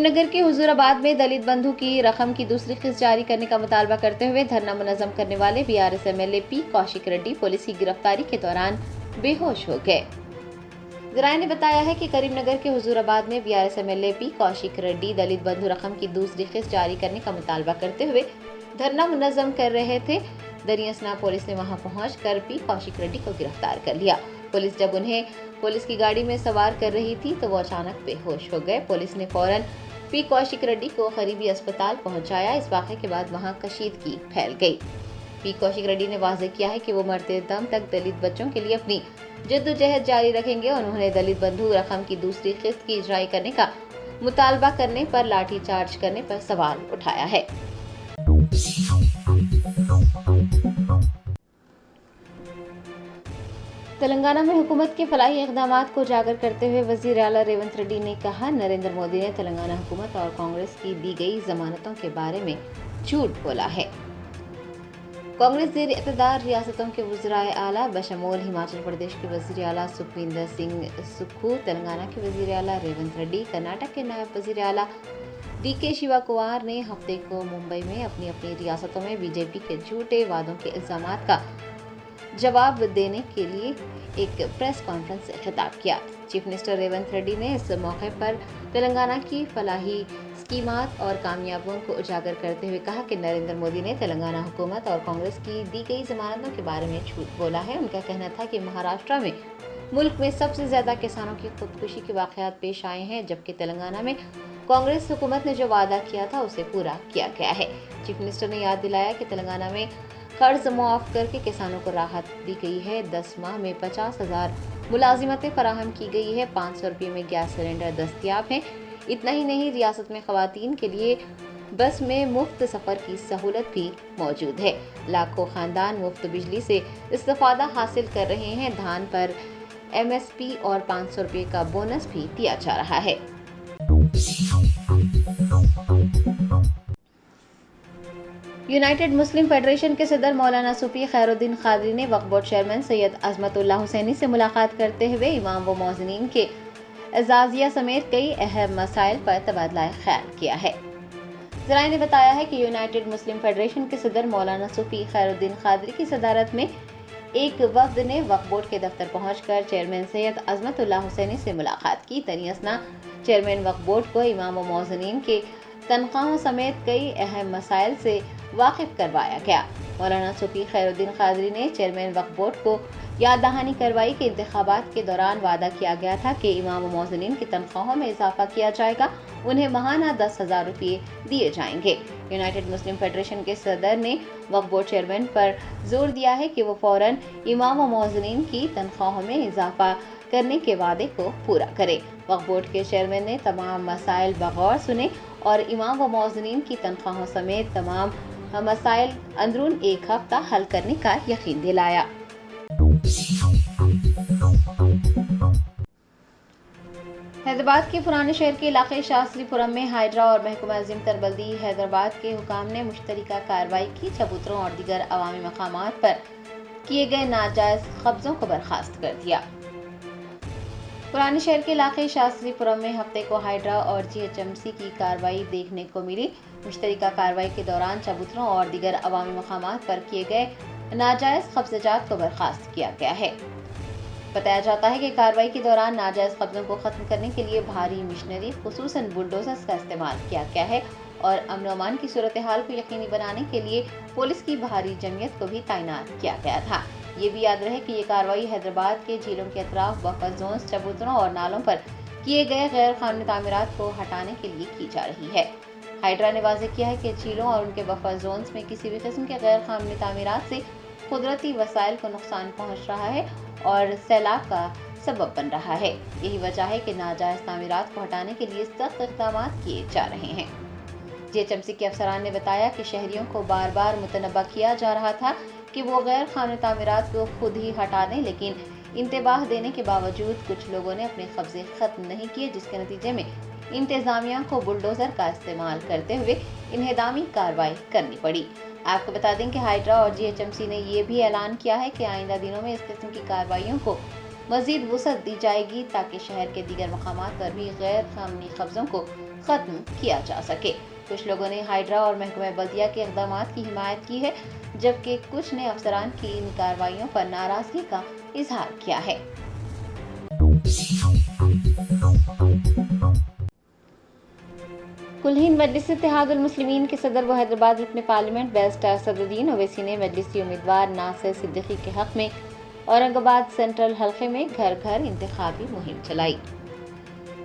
नगर के हुजूराबाद में दलित बंधु की रकम की दूसरी किस्त जारी करने का मुतालबा करते हुए धरना मुनज़्ज़म करने वाले BRS MLA P Kaushik Reddy police की गिरफ्तारी के दौरान बेहोश हो गए। ज़राए ने बताया है कि करीमनगर के हुजूराबाद में BRS MLA P Kaushik Reddy Dalit Bandhu रकम की दूसरी किस्त जारी करने का मुतालबा करते हुए धरना मुनज़्ज़म कर रहे थे। दरियासना पुलिस ने वहां पहुंचकर पी कौशिक रेड्डी को गिरफ्तार कर लिया। पुलिस जब उन्हें पुलिस की गाड़ी में सवार कर रही थी तो वो अचानक बेहोश हो गए। पुलिस ने फौरन पी कौशिक रेड्डी को करीबी अस्पताल पहुंचाया। इस वाक़े के बाद वहां कशीदगी फैल गई। पी कौशिक रेड्डी ने वाज़ेह किया है कि वो मरते दम तक दलित बच्चों के लिए अपनी जद्दोजहद जारी रखेंगे। उन्होंने दलित बंधु रकम की दूसरी किस्त की इजराई करने का मुतालबा करने पर लाठीचार्ज करने पर सवाल उठाया है। तेलंगाना में हुकूमत के फलाही इक़दामात को उजागर करते हुए वज़ीर आला रेवंत रेड्डी ने कहा, नरेंद्र मोदी ने तेलंगाना हुकूमत और कांग्रेस की दी गई जमानतों के बारे में झूठ बोला है। कांग्रेस ज़ेर इक़्तिदार रियासतों के वज़ीराए आला बशमूल हिमाचल प्रदेश के वज़ीर आला सुखविंदर सिंह सुक्खू, तेलंगाना के वज़ीर आला रेवंत रेड्डी, कर्नाटक के नायब वज़ीर आला DK शिवा कुमार ने हफ्ते को मुंबई में अपनी अपनी रियासतों में बीजेपी के झूठे वादों के इल्ज़ामात का जवाब देने के लिए एक प्रेस कॉन्फ्रेंस से खिताब किया। चीफ मिनिस्टर रेवंत रेड्डी ने इस मौके पर तेलंगाना की फलाही स्कीमात और कामयाबियों को उजागर करते हुए कहा कि नरेंद्र मोदी ने तेलंगाना हुकूमत और कांग्रेस की दी गई जमानतों के बारे में झूठ बोला है। उनका कहना था कि महाराष्ट्र में मुल्क में सबसे ज्यादा किसानों की खुदकुशी के वाक़यात पेश आए हैं, जबकि तेलंगाना में कांग्रेस हुकूमत ने जो वादा किया था उसे पूरा किया गया है। चीफ मिनिस्टर ने याद दिलाया कि तेलंगाना में कर्ज मुआफ करके किसानों को राहत दी गई है। 10 माह में 50,000 मुलाजिमतें फराहम की गई है। 500 रुपये में गैस सिलेंडर दस्तयाब हैं। इतना ही नहीं, रियासत में ख़वातीन के लिए बस में मुफ्त सफ़र की सहूलत भी मौजूद है। लाखों ख़ानदान मुफ्त बिजली से इस्तेफ़ादा हासिल कर रहे हैं। धान पर MSP और 500 रुपये का बोनस भी दिया जा रहा है। यूनाइटेड मुस्लिम फेडरेशन के सदर मौलाना सूफी खैरुद्दीन कादरी ने वक्फ बोर्ड चेयरमैन सैयद अज़मतुल्लाह हुसैनी से मुलाकात करते हुए इमाम व मौज़िनीन के एजाज़िया समेत कई अहम मसाइल पर तबादला ख्याल किया है। ज़राए ने बताया है कि यूनाइटेड मुस्लिम फेडरेशन के सदर मौलाना सूफी खैरुद्दीन कादरी की सदारत में एक वफ्द ने वक्फ बोर्ड के दफ्तर पहुंचकर चेयरमैन सैयद अज़मतुल्लाह हुसैनी से मुलाकात की। दरियासना चेयरमैन वक्फ बोर्ड को इमाम व मौज़िनीन के तनख्वाहों समेत कई अहम मसाइल से वाकिफ करवाया गया। मौलाना सूफी खैरुद्दीन कादरी ने चेयरमैन वक्फ बोर्ड को याद दहानी करवाई कि इंतखाबात के दौरान वादा किया गया था कि इमाम व मौज़िनीन की तनख्वाहों में इजाफा किया जाएगा। उन्हें माहाना 10,000 रुपये दिए जाएंगे। यूनाइटेड मुस्लिम फेडरेशन के सदर ने वक्फ बोर्ड चेयरमैन पर जोर दिया है कि वो फौरन इमाम व मौज़िनीन की तनख्वाहों में इजाफा करने के वादे को पूरा करें। वक्फ बोर्ड के चेयरमैन ने तमाम मसाइल बगौर सुने और इमाम व मौज़िनीन की तनख्वाहों समेत तमाम मसाइल अंदरून एक हफ्ता हल करने का यकीन दिलाया। हैदराबाद के पुराने शहर के इलाके शास्त्रीपुरम में हाइड्रा और महकमा अज़ीम तरबल्दी हैदराबाद के हुकाम ने मुश्तरका कार्रवाई की। चबूतरों और दीगर अवामी मकामात पर किए गए नाजायज कब्जों को बर्खास्त कर दिया। पुराने शहर के इलाके शास्त्रीपुरम में हफ्ते को हाइड्रा और GHMC की कार्रवाई देखने को मिली। मुश्तरका कार्रवाई के दौरान चबूतरों और दीगर अवामी मकामात पर किए गए नाजायज कब्ज़ात को बर्खास्त किया गया है। बताया जाता है कि कार्रवाई के दौरान नाजायज कब्जों को खत्म करने के लिए भारी मशीनरी खुसूसन बुलडोजर्स का इस्तेमाल किया गया है और अमन अमान की सूरत हाल को यकीनी बनाने के लिए पुलिस की भारी जमयत को भी तैनात किया गया था। ये भी याद रहे कि ये कार्रवाई हैदराबाद के झीलों के अतराफ बफर जोन्स, चबूतरों और नालों पर किए गए गैर कानूनी तामीरात को हटाने के लिए की जा रही है। हाइड्रा ने वाज़ेह किया है कि झीलों और उनके बफर जोन्स में किसी भी किस्म के गैर कानूनी तामीरात से कुदरती वसाइल को नुकसान पहुँच रहा है और सैलाब का सबब बन रहा है। यही वजह है कि नाजायज तामीरात को हटाने के लिए सख्त इक़दाम किए जा रहे हैं। GHMC के अफसरान ने बताया कि शहरियों को बार बार मुतनब्बा किया जा रहा था कि वो गैर कानूनी तामीरात को खुद ही हटा दें, लेकिन इंतबाह देने के बावजूद कुछ लोगों ने अपने कब्जे खत्म नहीं किए, जिसके नतीजे में इंतजामिया को बुलडोजर का इस्तेमाल करते हुए इन्हेदामी कार्रवाई करनी पड़ी। आपको बता दें कि हाइड्रा और GHMC ने यह भी ऐलान किया है कि आइंदा दिनों में इस किस्म की कार्रवाइयों को मजीद वुसअत दी जाएगी ताकि शहर के दीगर मकामात पर भी गैर कानूनी कब्जों को खत्म किया जा सके। कुछ लोगों ने हाइड्रा और महकमा बल्दिया के इक़दामात की हिमायत की है, जबकि कुछ ने अफसरान की इन कार्रवाइयों पर नाराजगी का इजहार किया है। कुल-हिंद मजलिस इत्तेहादुल मुस्लिमीन के सदर व हैदराबाद रुकन पार्लियामेंट बैरिस्टर असदुद्दीन ओवैसी ने मजलिसी उम्मीदवार नासिर सिद्दीकी के हक में औरंगाबाद सेंट्रल हल्के में घर घर इंतखाबी मुहिम चलाई।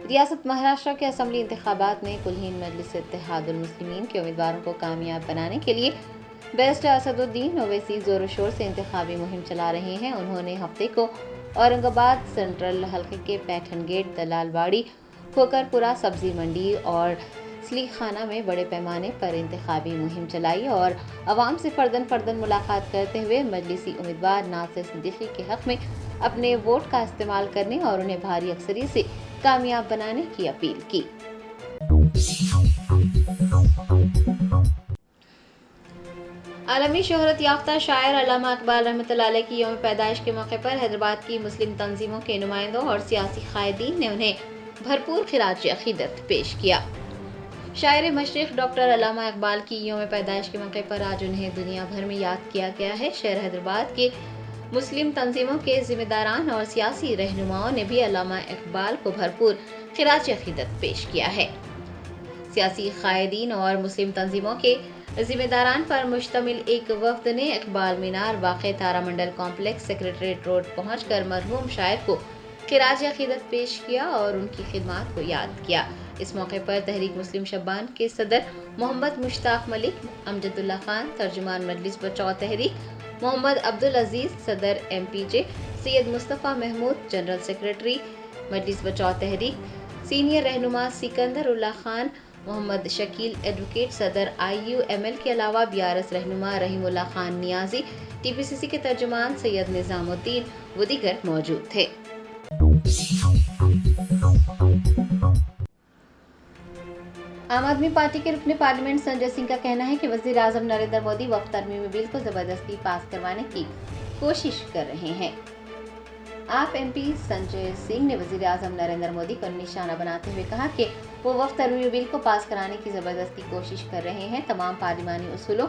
रियासत महाराष्ट्र के असम्बली इंतखाबात में कुल-हिंद मजलिस इत्तेहादुल मुस्लिमीन के उम्मीदवारों को कामयाब बनाने के लिए बैरिस्टर असदुद्दीन ओवैसी जोर शोर से इंतखाबी मुहिम चला रहे हैं। उन्होंने हफ्ते को औरंगाबाद सेंट्रल हल्के के पैठन गेट, दलालबाड़ी, खोकरपुरा सब्जी मंडी और सलीख खाना में बड़े पैमाने पर इंतखाबी मुहिम चलाई और अवाम से फर्दन मुलाकात करते हुए मजलिसी उम्मीदवार नासिर सिद्दीकी के हक में अपने वोट का इस्तेमाल करने और उन्हें भारी अक्सरियत से कामयाब बनाने की अपील की। आलमी शोहरत याफ्ता शायर अल्लामा इकबाल रहमतुल्लाह अलैह की यौम पैदाइश के मौके पर हैदराबाद की मुस्लिम तंजीमों के नुमाइंदों और सियासी कायदीन ने उन्हें भरपूर खिराज अकीदत पेश किया। शायर मशरिक़ डॉक्टर अल्लामा इकबाल की यौम पैदाइश के मौके पर आज उन्हें दुनिया भर में याद किया गया है। शहर हैदराबाद के मुस्लिम तंजीमों के जिम्मेदारान और सियासी रहनुमाओं ने भी अल्लामा इकबाल को भरपूर खिराज अकीदत पेश किया है। सियासी कायदीन और मुस्लिम तंजीमों के जिम्मेदारान पर मुश्तमिल एक वफ्द ने इकबाल मीनार वाक़े तारामंडल कॉम्प्लेक्स सेक्रेटरीट रोड पहुंचकर मरहूम शायर को खिराज अकीदत पेश किया और उनकी खिदमत को याद किया। इस मौके पर तहरीक मुस्लिम शब्बान के सदर मोहम्मद मुश्ताक मलिक, अमजदुल्ला खान तर्जुमान मजलिस बचाओ तहरीक, मोहम्मद अब्दुल अजीज सदर MPJ, Syed Mustafa Mahmood general secretary Majlis Bachao Tehreek, senior रहनुमा सिकंदर उल्लाह खान, मोहम्मद शकील एडवोकेट सदर IUML के अलावा BRS रहनुमा रहीमुल्लाह खान नियाजी, TPCC के तर्जुमान सैयद निजामुद्दीन व दीगर मौजूद थे। आम आदमी पार्टी के रुकन पार्लियामेंट संजय सिंह का कहना है कि वज़ीर आज़म नरेंद्र मोदी वक्फ तरमीमी बिल को जबरदस्ती पास करवाने की कोशिश कर रहे हैं। आप MP संजय सिंह ने वज़ीर आज़म नरेंद्र मोदी को निशाना बनाते हुए कहा कि वो वक्फ तरमीमी बिल को पास कराने की जबरदस्ती कोशिश कर रहे हैं। तमाम पार्लिमानी उसूलों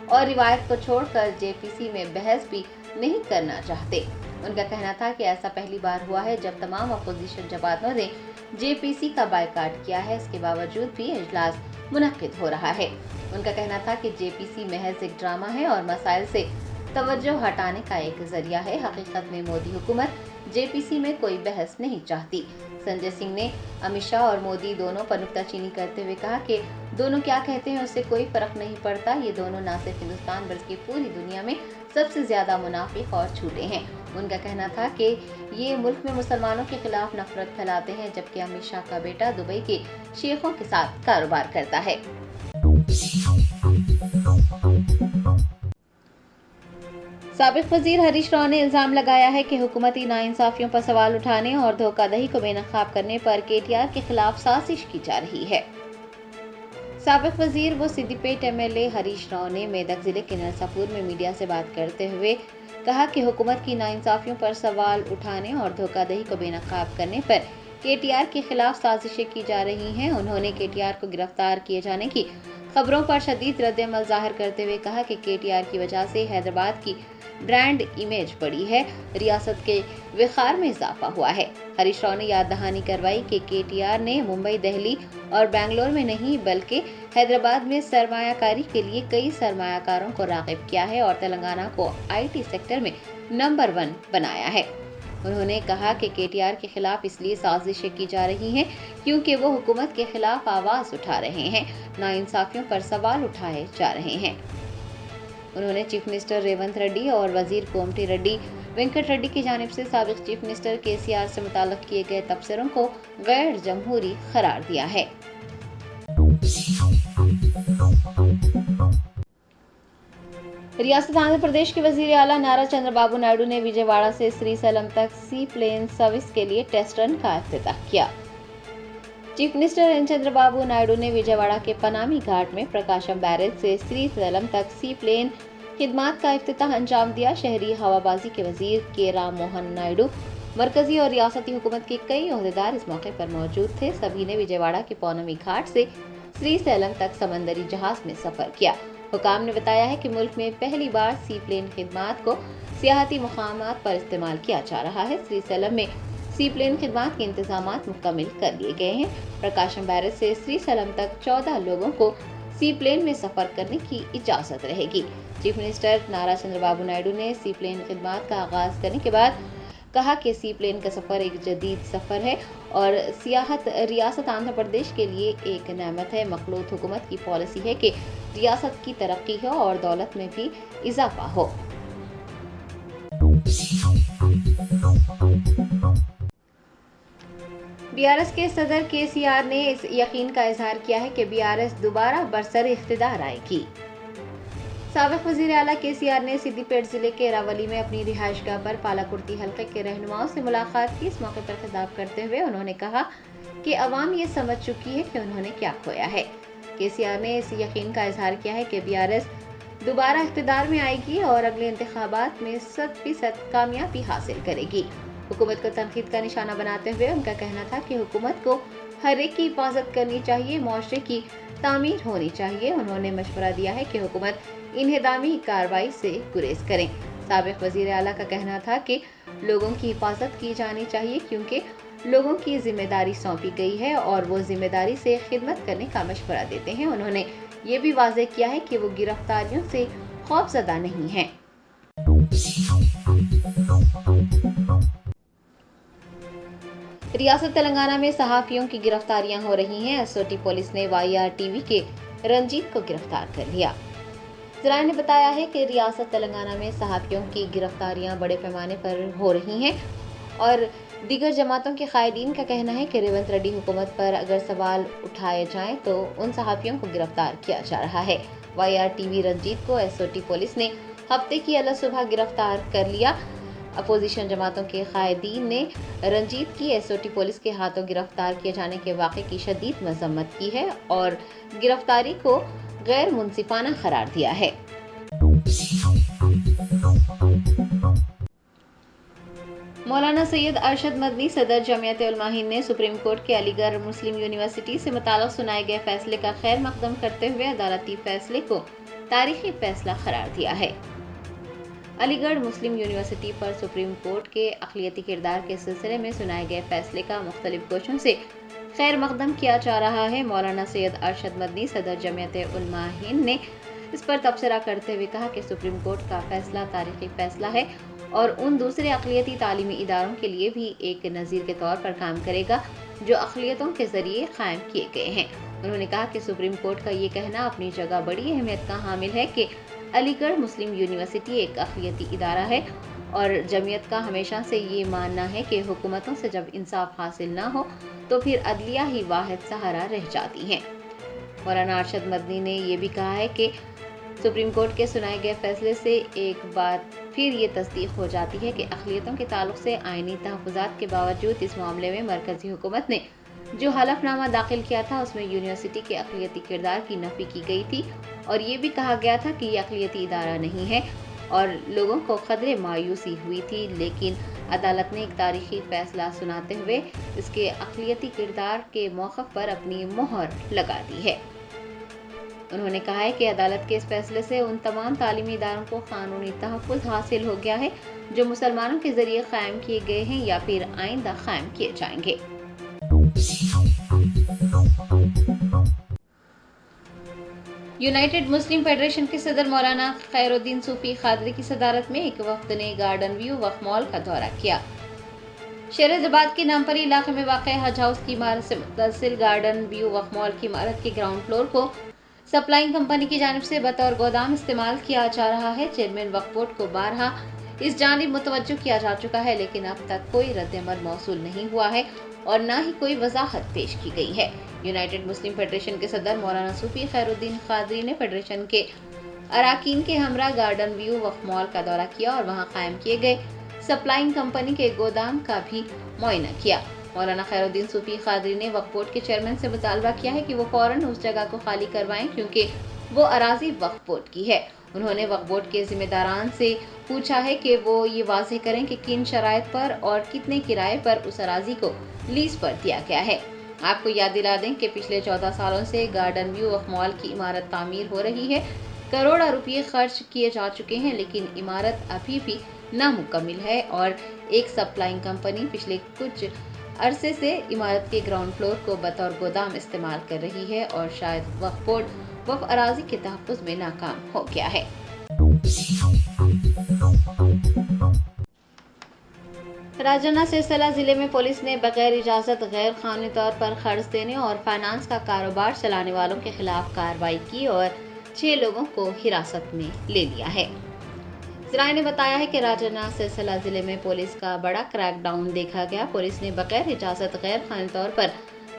और रिवायत को छोड़कर JPC में बहस भी नहीं करना चाहते। उनका कहना था कि ऐसा पहली बार हुआ है जब तमाम अपोजिशन जमातों ने JPC का बायकाट किया है। इसके बावजूद भी इजलास मुनक्किद हो रहा है। उनका कहना था कि JPC महज एक ड्रामा है और मसाइल से तवज्जो हटाने का एक जरिया है। हकीकत में मोदी हुकूमत JPC में कोई बहस नहीं चाहती। संजय सिंह ने अमित शाह और मोदी दोनों पर नुक्ताचीनी करते हुए कहा कि दोनों क्या कहते हैं उससे कोई फर्क नहीं पड़ता। ये दोनों न सिर्फ हिंदुस्तान बल्कि पूरी दुनिया में सबसे ज्यादा मुनाफिक और झूठे हैं। उनका कहना था कि ये मुल्क में मुसलमानों के खिलाफ नफरत फैलाते हैं, जबकि अमित शाह का बेटा दुबई के शेखों के साथ कारोबार करता है। साबिक वजीर हरीश राव ने इल्जाम लगाया है कि हुकूमती नाइंसाफियों पर सवाल उठाने और धोखाधड़ी को बेनकाब करने पर KTR के खिलाफ साजिश की जा रही है। साबिक वजीर व सिद्दीपेट MLA हरीश राव ने मेदक जिले के नरसापुर में मीडिया से बात करते हुए कहा कि हुकूमत की नाइंसाफियों पर सवाल उठाने और धोखाधड़ी को बेनकाब करने पर KTR के खिलाफ साजिशें की जा रही हैं। उन्होंने KTR को गिरफ्तार किए जाने की खबरों पर शदीद रद्द-ए-अमल जाहिर करते हुए कहा कि KTR की वजह से हैदराबाद की ब्रांड इमेज बढ़ी है, रियासत के विखार में इजाफा हुआ है। हरीश राव ने याद दहानी करवाई कि KTR ने मुंबई, दिल्ली और बेंगलोर में नहीं बल्कि हैदराबाद में सरमायाकारी के लिए कई सरमायाकारों को राग़िब किया है और तेलंगाना को IT सेक्टर में नंबर 1 बनाया है। उन्होंने कहा कि KTR के खिलाफ इसलिए साजिशें की जा रही हैं क्योंकि वो हुकूमत के खिलाफ आवाज़ उठा रहे हैं, नाइंसाफियों पर सवाल उठाए जा रहे हैं। उन्होंने चीफ मिनिस्टर रेवंत रेड्डी और वजीर कोमटी रेड्डी वेंकट रेड्डी की जानिब से साबिक चीफ मिनिस्टर KCR से मुताल्लिक़ किए गए तबसरों को गैर जमहूरी करार दिया है। रियासत आंध्र प्रदेश के वजीर आला नारा चंद्रबाबू नायडू ने विजयवाड़ा से श्रीसैलम तक सी प्लेन सर्विस के लिए टेस्ट रन का इफ्तिताह किया। Chief minister N Chandrababu Naidu ने विजयवाड़ा के पनामी घाट में प्रकाशम बैरेज से श्रीसैलम तक सी प्लेन खिदमात का इफ्तिताह अंजाम दिया। शहरी हवाबाजी के वजीर के राम मोहन नायडू मरकजी और रियासती हुकूमत के कई ओहदेदार इस मौके पर मौजूद थे। सभी ने विजयवाड़ा के पौनमी घाट से श्री सैलम तक समंदरी जहाज में सफर किया। हुकाम ने बताया है कि मुल्क में पहली बार सी प्लेन खिदमात को सियाहती मुकामात पर इस्तेमाल किया जा रहा है। श्री सैलम में सी प्लेन खिदमात के इंतजामात मुकम्मल कर लिए गए हैं। प्रकाशम बैरज से श्री सैलम तक 14 लोगों को सी प्लेन में सफर करने की इजाजत रहेगी। चीफ मिनिस्टर नारा चंद्रबाबू नायडू ने सी प्लेन खिदमात का आगाज करने के बाद कहा कि सी प्लेन का सफर एक जदीद सफर है और सियाहत रियासत आंध्र प्रदेश के लिए एक नेमत है। मखलूत हुकूमत की पॉलिसी है कि रियासत की तरक्की हो और दौलत में भी इजाफा हो। बीआरएस के सदर केसीआर ने इस यकीन का इजहार किया है कि बीआरएस दोबारा बरसर इख्तिदार आएगी। साबिक वज़ीर आला केसीआर ने सिद्दीपेट जिले के रावली में अपनी रिहाइशगाह पर पालाकुर्ती हल्के के रहनुमाओं से मुलाकात की। इस मौके पर खिताब करते हुए उन्होंने कहा कि अवाम ये समझ चुकी है कि उन्होंने क्या खोया है। केसीआर ने इस यकीन का इजहार किया है कि बीआरएस दोबारा इख्तिदार में आएगी और अगले इंतखाबात में 100% कामयाबी हासिल करेगी। हुकूमत को तनकीद का निशाना बनाते हुए उनका कहना था कि हुकूमत को हर एक की हिफाजत करनी चाहिए, मुआशरे की तामीर होनी चाहिए। उन्होंने मशवरा दिया है कि हुकूमत इन्हिदामी कार्रवाई से गुरेज करें। साबिक वज़ीर आला का कहना था कि लोगों की हिफाजत की जानी चाहिए क्योंकि लोगों की जिम्मेदारी सौंपी गई है और वो जिम्मेदारी से खिदमत करने का मशवरा देते हैं। उन्होंने ये भी वाज़ेह किया है कि वो गिरफ्तारियों से खौफजदा नहीं हैं। रियासत तेलंगाना में सहाफ़ियों की गिरफ्तारियां हो रही हैं। एसओटी पुलिस ने वाईआर टीवी के रंजीत को गिरफ्तार कर लिया। ज़राए ने बताया है कि रियासत तेलंगाना में सहाफ़ियों की गिरफ्तारियां बड़े पैमाने पर हो रही हैं और दीगर जमातों के कायदीन का कहना है कि रेवंत रेड्डी हुकूमत पर अगर सवाल उठाए जाएं तो उन सहाफ़ियों को गिरफ्तार किया जा रहा है। वाईआर टीवी रंजीत को एसओटी पुलिस ने हफ्ते की अल सुबह गिरफ्तार कर लिया। अपोजिशन जमातों के कायदीन ने रंजीत की एसओटी पुलिस के हाथों गिरफ्तार किए जाने के वाक़े की शदीद मज़म्मत की है और गिरफ्तारी को गैर मुनसिफाना करार दिया है। मौलाना सैयद अरशद मदनी सदर जमियत उलमा हिंद ने सुप्रीम कोर्ट के अलीगढ़ मुस्लिम यूनिवर्सिटी से मुताल्लिक़ सुनाए गए फैसले का खैर मकदम करते हुए अदालती फैसले को तारीखी फैसला करार दिया है। अलीगढ़ मुस्लिम यूनिवर्सिटी पर सुप्रीम कोर्ट के अक़लियती किरदार के सिलसिले में सुनाए गए फैसले का मुख्तलिफ गोशों से खैर मकदम किया जा रहा है। मौलाना सैयद अरशद मदनी सदर जमियत उलमा हिंद ने इस पर तबसरा करते हुए कहा कि सुप्रीम कोर्ट का फैसला तारीखी फैसला है और उन दूसरे अक़लियती तालीमी इदारों के लिए भी एक नज़ीर के तौर पर काम करेगा जो अक़लियतों के ज़रिए कायम किए गए हैं। उन्होंने कहा कि सुप्रीम कोर्ट का ये कहना अपनी जगह बड़ी अहमियत का हामिल है कि अलीगढ़ मुस्लिम यूनिवर्सिटी एक अक़लियती इदारा है और जमियत का हमेशा से ये मानना है कि हुकूमतों से जब इंसाफ हासिल ना हो तो फिर अदलिया ही वाहिद सहारा रह जाती हैं। मौलाना अरशद मदनी ने यह भी कहा है कि सुप्रीम कोर्ट के सुनाए गए फैसले से एक बार फिर ये तस्दीक हो जाती है कि अक़लियतों के ताल्लुक से आईनी तहफ़्फ़ुज़ात के बावजूद इस मामले में मरकज़ी हुकूमत ने जो हलफनामा दाखिल किया था उसमें यूनिवर्सिटी के अक़लियती किरदार की नफ़ी की गई थी और ये भी कहा गया था कि ये अक़लियती इदारा नहीं है और लोगों को क़दरे मायूसी हुई थी, लेकिन अदालत ने एक तारीखी फ़ैसला सुनाते हुए इसके अक़लियती किरदार के मौक़िफ़ पर अपनी मोहर लगा दी है। उन्होंने कहा है कि अदालत के इस फैसले से उन तमाम तालीमी इदारों को कानूनी तहफ़्फ़ुज़ हासिल हो गया है जो मुसलमानों के ज़रिए कायम किए गए हैं या फिर आइंदा कायम किए जाएंगे। यूनाइटेड मुस्लिम फेडरेशन के सदर मौलाना खैरुद्दीन सूफी खादरी की सदारत में एक वफ्द ने गार्डन व्यू वक्फ मॉल का दौरा किया। शेर हैदराबाद के नामपरी इलाके में वाक़ हज हाउस की इमारत से मुत्तसिल गार्डन व्यू वक्फ मॉल की इमारत के ग्राउंड फ्लोर को सप्लाइंग कंपनी की जानिब से बतौर गोदाम इस्तेमाल किया जा रहा है। चेयरमैन वक्फ बोर्ड को बारहा इस जानिब मुतवज्जो किया जा चुका है, लेकिन अब तक कोई रद्द-ए-अमल मौसूल नहीं हुआ है और न ही कोई वजाहत पेश की गई है। यूनाइटेड मुस्लिम फेडरेशन के सदर मौलाना सूफी खैरुद्दीन खादरी ने फेडरेशन के अराकीन के हमरा गार्डन व्यू वक्फ मॉल का दौरा किया और वहां कायम किए गए सप्लाइंग कंपनी के गोदाम का भी मुआयना किया। मौलाना खैरुद्दीन सूफी खादरी ने वक्फ बोर्ड के चेयरमैन से मुतालबा किया है कि वो फौरन उस जगह को खाली करवाएं क्योंकि वो अराजी वक्फ बोर्ड की है। انہوں نے وقف بورڈ کے ذمہ داران سے پوچھا ہے کہ وہ یہ واضح کریں کہ کن شرائط پر اور کتنے کرائے پر اس اراضی کو لیز پر دیا گیا ہے۔ آپ کو یاد دلا دیں کہ پچھلے 14 سالوں سے گارڈن ویو آف مال کی عمارت تعمیر ہو رہی ہے۔ کروڑوں روپے خرچ کیے جا چکے ہیں، لیکن عمارت ابھی بھی نامکمل ہے اور ایک سپلائنگ کمپنی پچھلے کچھ عرصے سے عمارت کے گراؤنڈ فلور کو بطور گودام استعمال کر رہی ہے اور شاید وقف بورڈ وقف اراضی کے تحفظ میں ناکام ہو گیا ہے۔ راجنا سرسلہ ضلع میں پولیس نے بغیر اجازت غیر قانونی طور پر قرض دینے اور فائنانس کا کاروبار چلانے والوں کے خلاف کارروائی کی اور 6 لوگوں کو حراست میں لے لیا ہے۔ ذرائع نے بتایا ہے کہ راجنا سرسلہ ضلع میں پولیس کا بڑا کریک ڈاؤن دیکھا گیا۔ پولیس نے بغیر اجازت غیر قانونی طور پر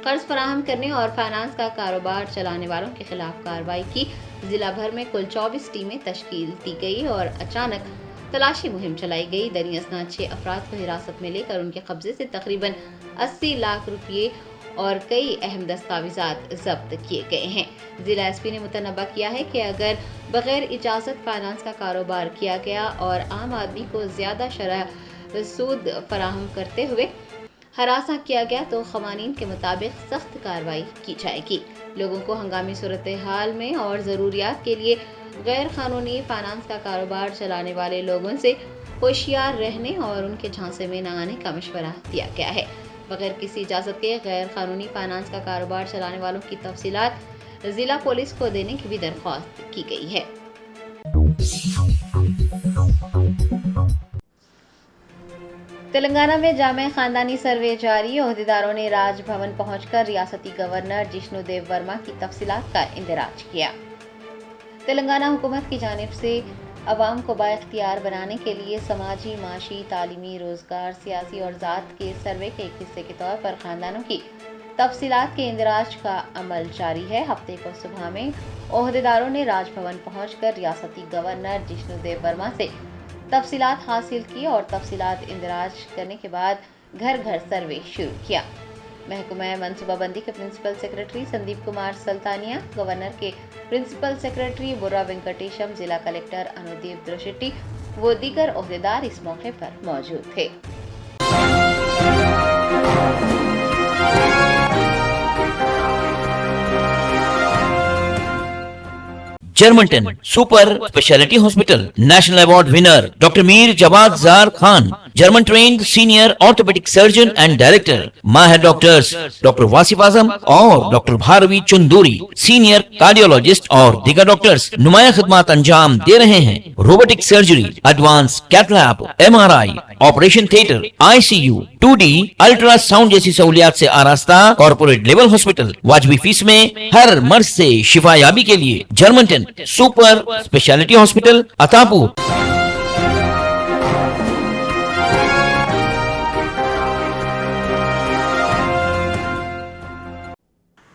قرض فراہم کرنے اور فائنانس کا کاروبار چلانے والوں کے خلاف کارروائی کی۔ ضلع بھر میں کل 24 ٹیمیں تشکیل دی گئی اور اچانک تلاشی مہم چلائی گئی۔ دریں اثنا 6 افراد کو حراست میں لے کر ان کے قبضے سے تقریباً 80 لاکھ روپے اور کئی اہم دستاویزات ضبط کیے گئے ہیں۔ ضلع ایس پی نے متنبہ کیا ہے کہ اگر بغیر اجازت فائنانس کا کاروبار کیا گیا اور عام آدمی کو زیادہ شرح سود فراہم کرتے ہوئے ہراساں کیا گیا تو قوانین کے مطابق سخت کارروائی کی جائے گی۔ لوگوں کو ہنگامی صورتحال میں اور ضروریات کے لیے غیر قانونی فائنانس کا کاروبار چلانے والے لوگوں سے ہوشیار رہنے اور ان کے جھانسے میں نہ آنے کا مشورہ دیا گیا ہے۔ بغیر کسی اجازت کے غیر قانونی فائنانس کا کاروبار چلانے والوں کی تفصیلات ضلع پولیس کو دینے کی بھی درخواست کی گئی ہے۔ تلنگانہ میں جامع خاندانی سروے جاری، عہدیداروں نے راج بھون پہنچ کر ریاستی گورنر جشنو دیو ورما کی تفصیلات کا اندراج کیا۔ تلنگانہ حکومت کی جانب سے عوام کو بااختیار بنانے کے لیے سماجی، معاشی، تعلیمی، روزگار، سیاسی اور ذات کے سروے کے ایک حصے کے طور پر خاندانوں کی تفصیلات کے اندراج کا عمل جاری ہے۔ ہفتے کو صبح میں عہدیداروں نے راج بھون پہنچ کر ریاستی گورنر جشنو دیو ورما سے تفصیلات حاصل کی اور تفصیلات اندراج کرنے کے بعد گھر گھر سروے شروع کیا۔ محکمہ منصوبہ بندی کے پرنسپل سیکریٹری سندیپ کمار سلطانیہ، گورنر کے پرنسپل سیکریٹری برا وینکٹیشم، ضلع کلکٹر انودیپ درشٹی و دیگر عہدیدار اس موقع پر موجود تھے۔ Germanten super speciality hospital national award winner doctor Mir Jawad Zar Khan, German trained senior orthopaedic surgeon and director, ماہر ڈاکٹرز ڈاکٹر واصف اعظم اور doctor Bharavi Chanduri, senior cardiologist اور دیگر ڈاکٹرز نمایاں خدمات انجام دے رہے ہیں۔ Robotic surgery, advance cath lab, MRI، operation theatre, ICU، 2D ultrasound جیسی سہولیات سے آراستہ کارپوریٹ لیول ہاسپٹل، واجبی فیس میں ہر مرض سے شفا یابی کے لیے جرمنٹن سپر اسپیشلٹی ہاسپٹل عطاپور۔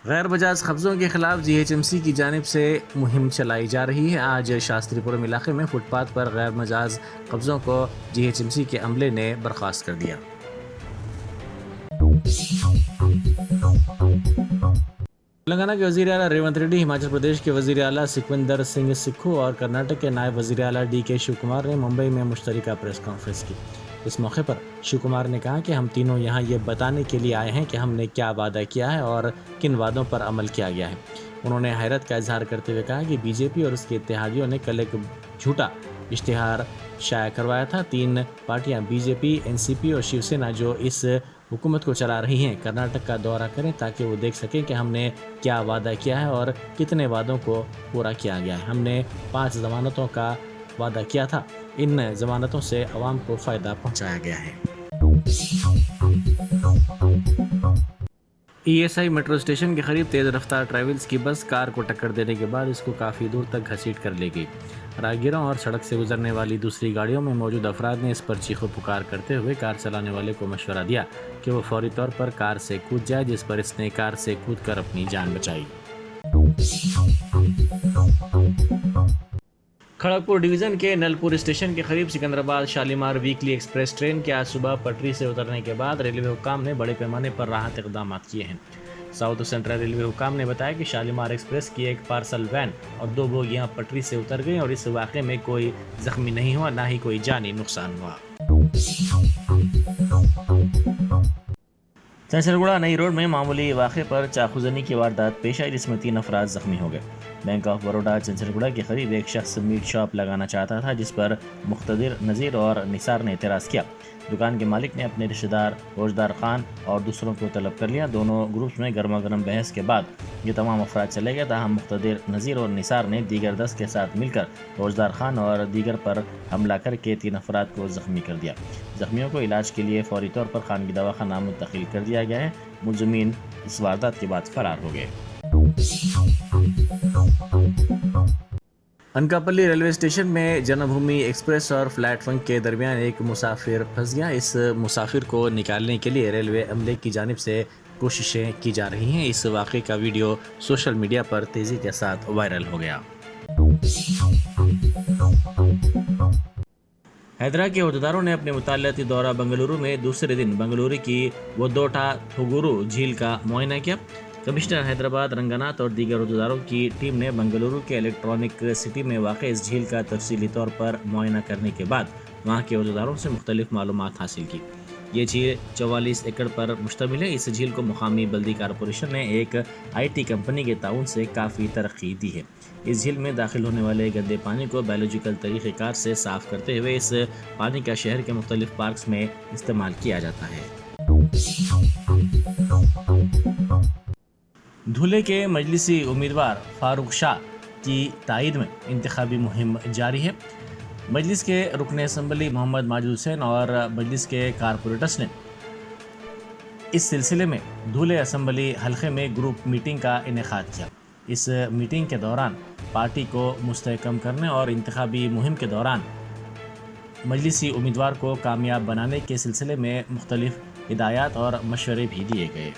غیر مجاز قبضوں کے خلاف GHMC کی جانب سے مہم چلائی جا رہی ہے۔ آج شاستری پورم علاقے میں فٹ پاتھ پر غیر مجاز قبضوں کو GHMC کے عملے نے برخاست کر دیا۔ تلنگانہ کے وزیر اعلیٰ ریونت ریڈی، ہماچل پردیش کے وزیر اعلیٰ سکھوندر سنگھ سکھو اور کرناٹک کے نائب وزیر اعلیٰ DK شیو کمار نے ممبئی میں مشترکہ پریس کانفرنس کی۔ اس موقع پر شیو کمار نے کہا کہ ہم تینوں یہاں یہ بتانے کے لیے آئے ہیں کہ ہم نے کیا وعدہ کیا ہے اور کن وعدوں پر عمل کیا گیا ہے۔ انہوں نے حیرت کا اظہار کرتے ہوئے کہا کہ BJP اور اس کے اتحادیوں نے کل ایک جھوٹا اشتہار شائع کروایا تھا۔ 3 پارٹیاں BJP، NCP اور شیو سینا جو اس حکومت کو چلا رہی ہیں، کرناٹک کا دورہ کریں تاکہ وہ دیکھ سکیں کہ ہم نے کیا وعدہ کیا ہے اور کتنے وعدوں کو پورا کیا گیا ہے۔ ہم نے 5 ضمانتوں کا وعدہ کیا تھا، ان ضمانتوں سے عوام کو فائدہ پہنچایا گیا ہے۔ ESI میٹرو اسٹیشن کے قریب تیز رفتار ٹریولز کی بس کار کو ٹکر دینے کے بعد اس کو کافی دور تک گھسیٹ کر لے گئی۔ راہگیروں اور سڑک سے گزرنے والی دوسری گاڑیوں میں موجود افراد نے اس پر چیخ و پکار کرتے ہوئے کار چلانے والے کو مشورہ دیا کہ وہ فوری طور پر کار سے کود جائے، جس پر اس نے کار سے کود کر اپنی جان بچائی۔ کھڑگپور ڈویژن کے نلپور اسٹیشن کے قریب Secunderabad Shalimar weekly express train کے آج صبح پٹری سے اترنے کے بعد ریلوے حکام نے بڑے پیمانے پر راحت اقدامات کیے ہیں۔ ساؤتھ سینٹرل ریلوے حکام نے بتایا کہ شالیمار ایکسپریس کی ایک پارسل وین اور 2 بوگیاں پٹری سے اتر گئیں اور اس واقعے میں کوئی زخمی نہیں ہوا، نہ ہی کوئی جانی نقصان ہوا۔ چنچلگوڑہ نئی روڈ میں معمولی واقعے پر چاقو زنی کی واردات پیش آئی جس میں 3 افراد زخمی ہو گئے۔ بینک آف بروڈا چنچلگوڑہ کے قریب ایک شخص میٹ شاپ لگانا چاہتا تھا جس پر مقتدر، نذیر اور نثار نے اعتراض کیا۔ دکان کے مالک نے اپنے رشتہ دار روزدار خان اور دوسروں کو طلب کر لیا۔ دونوں گروپس میں گرما گرم بحث کے بعد یہ تمام افراد چلے گئے، تاہم مقتدر، نذیر اور نثار نے دیگر 10 کے ساتھ مل کر روزدار خان اور دیگر پر حملہ کر کے 3 افراد کو زخمی کر دیا۔ زخمیوں کو علاج کے لیے فوری طور پر خانگی دواخانہ منتقل کر دیا گیا ہے۔ ملزمین اس واردات کے بعد فرار ہو گئے۔ انکاپلی ریلوے اسٹیشن میں جنمبھومی ایکسپریس اور پلیٹ فارم کے درمیان ایک مسافر پھنس گیا۔ اس مسافر کو نکالنے کے لیے ریلوے عملے کی جانب سے کوششیں کی جا رہی ہیں۔ اس واقعے کا ویڈیو سوشل میڈیا پر تیزی کے ساتھ وائرل ہو گیا۔ حیدرآباد کے عہدیداروں نے اپنے مطالعاتی دورہ بنگلورو میں دوسرے دن بنگلورو کی ودوٹا تھوگورو جھیل کا معائنہ کیا۔ کمشنر حیدرآباد رنگناتھ اور دیگر عہدیداروں کی ٹیم نے بنگلورو کے الیکٹرانک سٹی میں واقع اس جھیل کا تفصیلی طور پر معائنہ کرنے کے بعد وہاں کے عہدیداروں سے مختلف معلومات حاصل کی۔ یہ جھیل 44 ایکڑ پر مشتمل ہے۔ اس جھیل کو مقامی بلدی کارپوریشن نے ایک IT کمپنی کے تعاون سے کافی ترقی دی ہے۔ اس جھیل میں داخل ہونے والے گندے پانی کو بایولوجیکل طریقہ کار سے صاف کرتے ہوئے اس پانی کا شہر کے مختلف پارکس میں استعمال کیا جاتا ہے۔ دھولے کے مجلسی امیدوار فاروق شاہ کی تائید میں انتخابی مہم جاری ہے۔ مجلس کے رکن اسمبلی محمد ماجد حسین اور مجلس کے کارپوریٹرز نے اس سلسلے میں دھولے اسمبلی حلقے میں گروپ میٹنگ کا انعقاد کیا۔ اس میٹنگ کے دوران پارٹی کو مستحکم کرنے اور انتخابی مہم کے دوران مجلسی امیدوار کو کامیاب بنانے کے سلسلے میں مختلف ہدایات اور مشورے بھی دیے گئے۔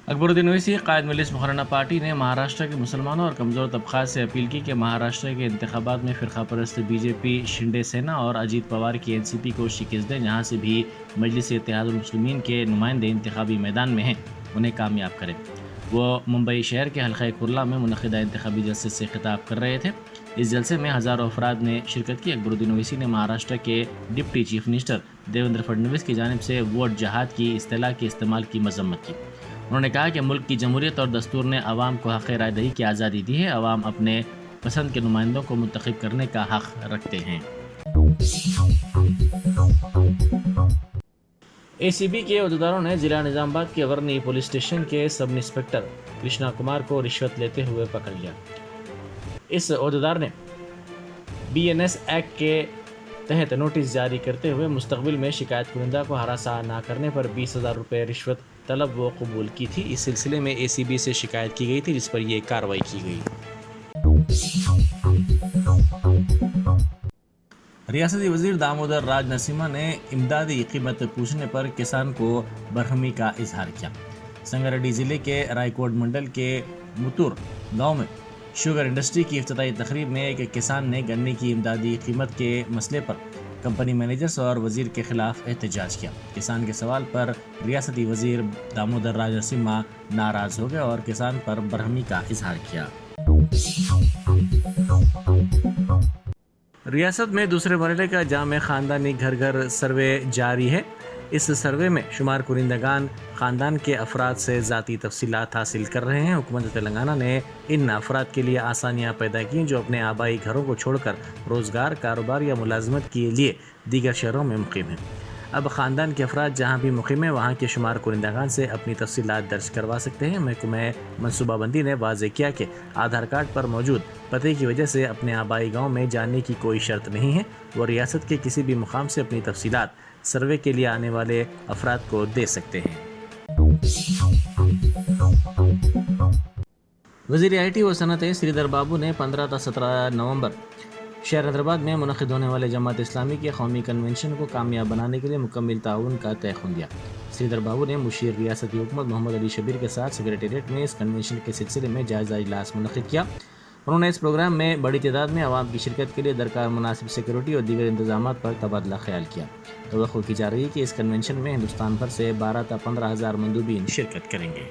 اکبر الدین اویسی قائد مجلس مقررہ پارٹی نے مہاراشٹر کے مسلمانوں اور کمزور طبقات سے اپیل کی کہ مہاراشٹر کے انتخابات میں فرقہ پرست BJP، شنڈے سینا اور اجیت پوار کی NCP کو شکست دیں۔ جہاں سے بھی مجلس اتحاد المسلمین کے نمائندے انتخابی میدان میں ہیں انہیں کامیاب کریں۔ وہ ممبئی شہر کے حلقہ کرلا میں منعقدہ انتخابی جلسے سے خطاب کر رہے تھے۔ اس جلسے میں ہزاروں افراد نے شرکت کی۔ اکبر الدین اویسی نے مہاراشٹر کے deputy chief minister Devendra Fadnavis کی جانب سے ووٹ جہاد کی اصطلاح کے استعمال کی مذمت کی۔ انہوں نے کہا کہ ملک کی جمہوریت اور دستور نے عوام کو حق رائے دہی کی آزادی دی ہے۔ عوام اپنے پسند کے نمائندوں کو منتخب کرنے کا حق رکھتے ہیں۔ ACB کے عہدیداروں نے ضلع نظام آباد کے ورنی پولیس اسٹیشن کے سب انسپکٹر کرشنا کمار کو رشوت لیتے ہوئے پکڑ لیا۔ اس عہدیدار نے BNS ایکٹ کے تحت نوٹس جاری کرتے ہوئے مستقبل میں شکایت کنندہ کو ہراساں نہ کرنے پر 20,000 روپے رشوت طلب و قبول کی تھی۔ اس سلسلے میں ACB سے شکایت کی گئی تھی جس پر یہ کارروائی کی گئی۔ ریاستی وزیر دامودر راج نرسمہا نے امدادی قیمت پوچھنے پر کسان کو برہمی کا اظہار کیا۔ سنگاریڈی ضلع کے رائے کوٹ منڈل کے متور گاؤں میں شوگر انڈسٹری کی افتتاحی تقریب میں ایک کسان نے گنے کی امدادی قیمت کے مسئلے پر کمپنی مینیجرز اور وزیر کے خلاف احتجاج کیا۔ کسان کے سوال پر ریاستی وزیر دامودر راج نرسمہا ناراض ہو گئے اور کسان پر برہمی کا اظہار کیا۔ ریاست میں دوسرے مرحلے کا جامع خاندانی گھر گھر سروے جاری ہے۔ اس سروے میں شمار کنندگان خاندان کے افراد سے ذاتی تفصیلات حاصل کر رہے ہیں۔ حکومت تلنگانہ نے ان افراد کے لیے آسانیاں پیدا کی جو اپنے آبائی گھروں کو چھوڑ کر روزگار، کاروبار یا ملازمت کے لیے دیگر شہروں میں مقیم ہیں۔ اب خاندان کے افراد جہاں بھی مقیم ہیں وہاں کے شمار کنندگان سے اپنی تفصیلات درج کروا سکتے ہیں۔ محکمہ منصوبہ بندی نے واضح کیا کہ آدھار کارڈ پر موجود پتے کی وجہ سے اپنے آبائی گاؤں میں جانے کی کوئی شرط نہیں ہے۔ وہ ریاست کے کسی بھی مقام سے اپنی تفصیلات سروے کے لیے آنے والے افراد کو دے سکتے ہیں۔ وزیر IT و صنعت سری دھر بابو نے 15 تا 17 نومبر شہر حیدرآباد میں منعقد ہونے والے جماعت اسلامی کے قومی کنونشن کو کامیاب بنانے کے لیے مکمل تعاون کا تیقن دیا۔ سری دھر بابو نے مشیر ریاستی حکومت محمد علی شبیر کے ساتھ سیکریٹریٹ میں اس کنونشن کے سلسلے میں جائزہ اجلاس منعقد کیا۔ انہوں نے اس پروگرام میں بڑی تعداد میں عوام کی شرکت کے لیے درکار مناسب سیکورٹی اور دیگر انتظامات پر تبادلہ خیال کیا۔ توقع کی جا رہی ہے کہ اس کنونشن میں ہندوستان بھر سے 12 تا 15 ہزار مندوبین شرکت کریں گے۔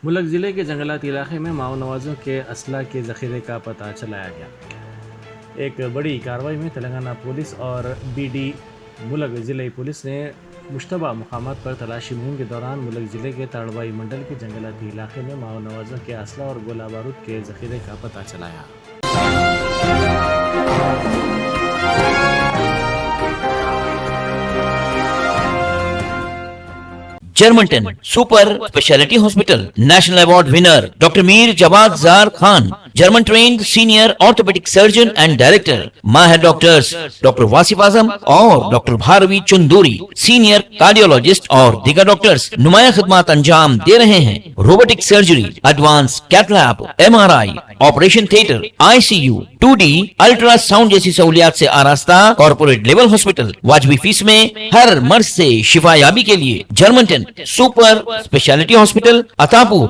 ملک ضلع کے جنگلات علاقے میں ماؤ نوازوں کے اسلحہ کے ذخیرے کا پتہ چلایا گیا۔ ایک بڑی کارروائی میں تلنگانہ پولیس اور بی ڈی ملک ضلعی پولیس نے مشتبہ مقامات پر تلاشی مہم کے دوران ملک ضلع کے تاڑوائی منڈل کے جنگلاتی علاقے میں ماؤ نوازوں کے اسلحہ اور گولہ بارود کے ذخیرے کا پتہ چلایا۔ Germanten super speciality hospital national award winner doctor Mir Jawad Zar Khan German trained senior orthopaedic surgeon and director ماہر ڈاکٹرز ڈاکٹر واصف اعظم اور doctor Bharavi Chanduri senior cardiologist اور دیگر ڈاکٹرز نمایاں خدمات انجام دے رہے ہیں۔ Robotic surgery, advance cath lab, MRI، operation theatre, ICU، 2D ultrasound جیسی سہولیات سے آراستہ کارپوریٹ لیول ہاسپٹل واجبی فیس میں ہر مرض سے شفا یابی کے لیے جرمنٹن سپر اسپیشلٹی ہاسپٹل عطاپور۔